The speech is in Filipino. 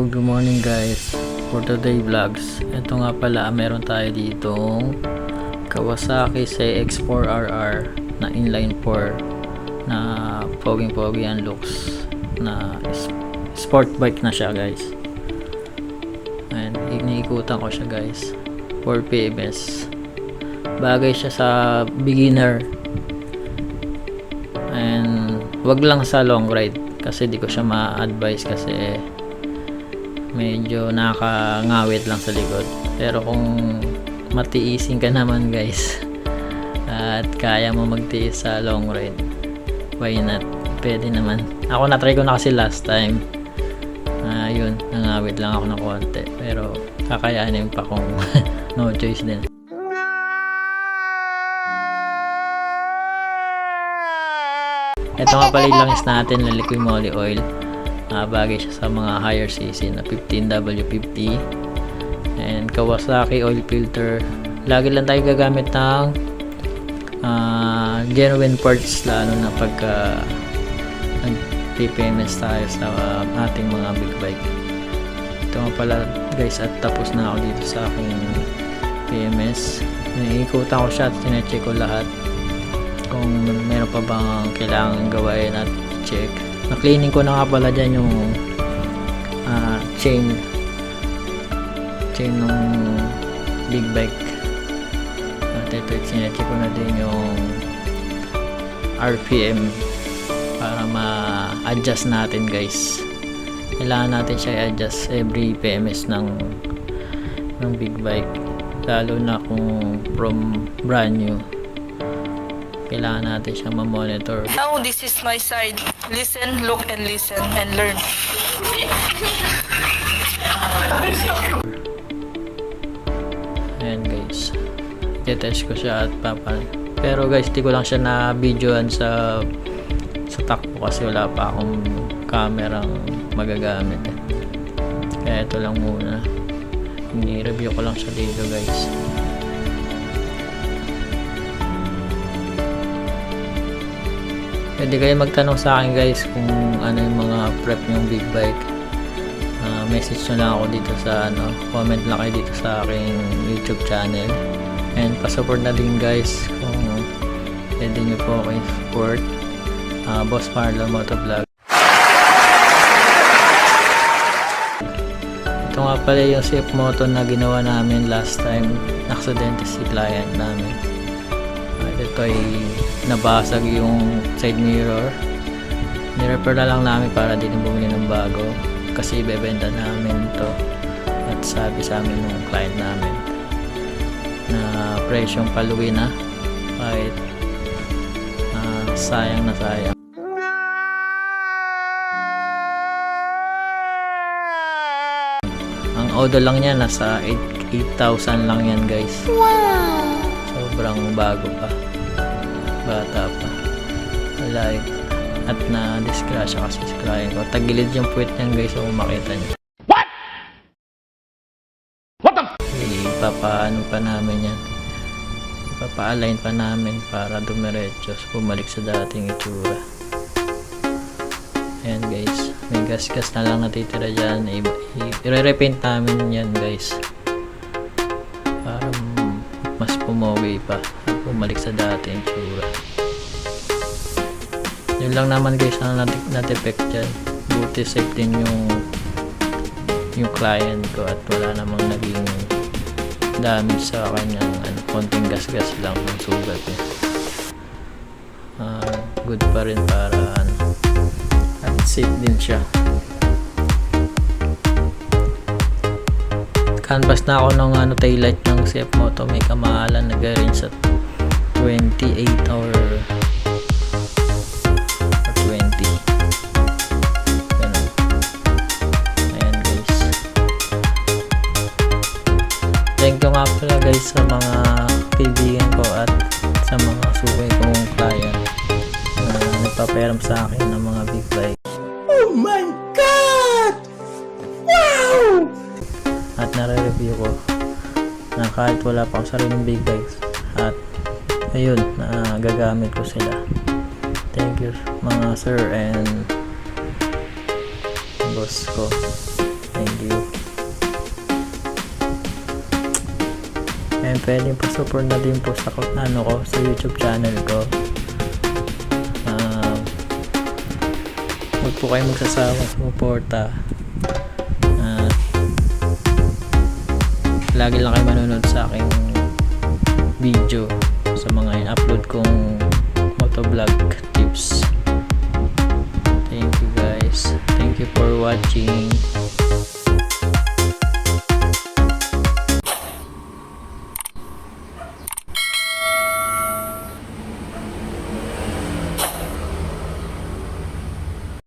Good morning guys. For today vlogs, ito nga pala, meron tayo ditong Kawasaki CX-4RR na inline 4 na poging-pogi ang looks na sport bike na siya guys. And iniikutan ko siya guys for PMS. Bagay siya sa beginner and wag lang sa long ride kasi di ko siya ma-advise kasi medyo nakakangawit lang sa likod. Pero kung matiisin ka naman guys at kaya mo magtiis sa long ride, why not? Pwede naman. Ako na-try ko na kasi last time. Yun, nangawit lang ako ng konti. Pero kakayanin pa kung no choice din. Ito nga pala yung langis natin na liquid moly oil. Bagay siya sa mga higher cc na 15W50 and Kawasaki oil filter. Lagi lang tayo gagamit ng genuine parts, lalo na pagka nag-PMS tayo sa ating mga big bike. Ito nga pala guys, at tapos na ako dito sa aking PMS. Ikutan ko siya at sinecheck ko lahat kung meron pa bang kailangan gawain at check. Na-cleaning ko na nga pala dyan yung chain ng big bike. At ito, sinecheck ko na din yung RPM para ma-adjust natin guys. Kailangan natin siya i-adjust every PMS ng big bike, lalo na kung from brand new. Kailangan natin siyang ma-monitor. Now this is my side. Listen, look, and listen, and learn. Ayan guys, i-test ko siya at papan. Pero guys, di ko lang siya na-videoan sa takbo kasi wala pa akong kamerang magagamit Kaya ito lang muna. I-review ko lang siya dito guys. Pwede kayo magtanong sa akin guys kung ano yung mga prep yung big bike. Message nyo lang ako dito sa comment lang kayo dito sa aking YouTube channel. And pa-support na din guys kung pwede nyo po ako support. Boss Marlon Motovlog. Ito nga pala yung safe moto na ginawa namin last time. Naksidente si client namin. Ito ay nabasag yung side mirror. Ni-repair na lang namin para din bumili ng bago kasi ibebenta namin to. At sabi sa amin ng client namin na presyong paluwi na kahit sayang na sayang. Ang odo lang niya nasa 8,000 lang yan guys. Wow! Sobrang bago pa, bata pa. Like, at na disgrasya kasi si client ko. Tagilid yung puwet niyan guys, kung makita niyo. What the? Ipapaano pa namin yan, ipapa-align pa namin para dumiretso, bumalik sa dating itsura. Ayan guys, may gas-gas na lang natitira dyan. I-repaint namin yan guys para mas pumogi pa at bumalik sa dating itsura. Yun lang naman guys na na-defect dyan. Buti safe din yung client ko at wala namang naging damage sa kanyang konting gas-gas lang ang sugat niya. Good pa rin para at safe din siya. Canvas na ako ng taillight ng CF Moto. May kamahalan, nag-range sa 28 or 20. Ganun. Ayan guys. Thank you nga pala guys sa mga kaibigan ko at sa mga suway kong client na nagpapayaram sa akin ng mga big bike. Oh my God! Wow! At nare-review ko na kahit wala pa ako sariling big bikes at ayun, gagamit ko sila. Thank you mga sir and boss ko. Thank you. pwedeng pa-support na din po sa sa YouTube channel ko. Huwag po kayo magsasawa sa suporta. Lagi lang kayo manonood sa aking video sa mga in-upload kong motovlog tips. Thank you guys. Thank you for watching.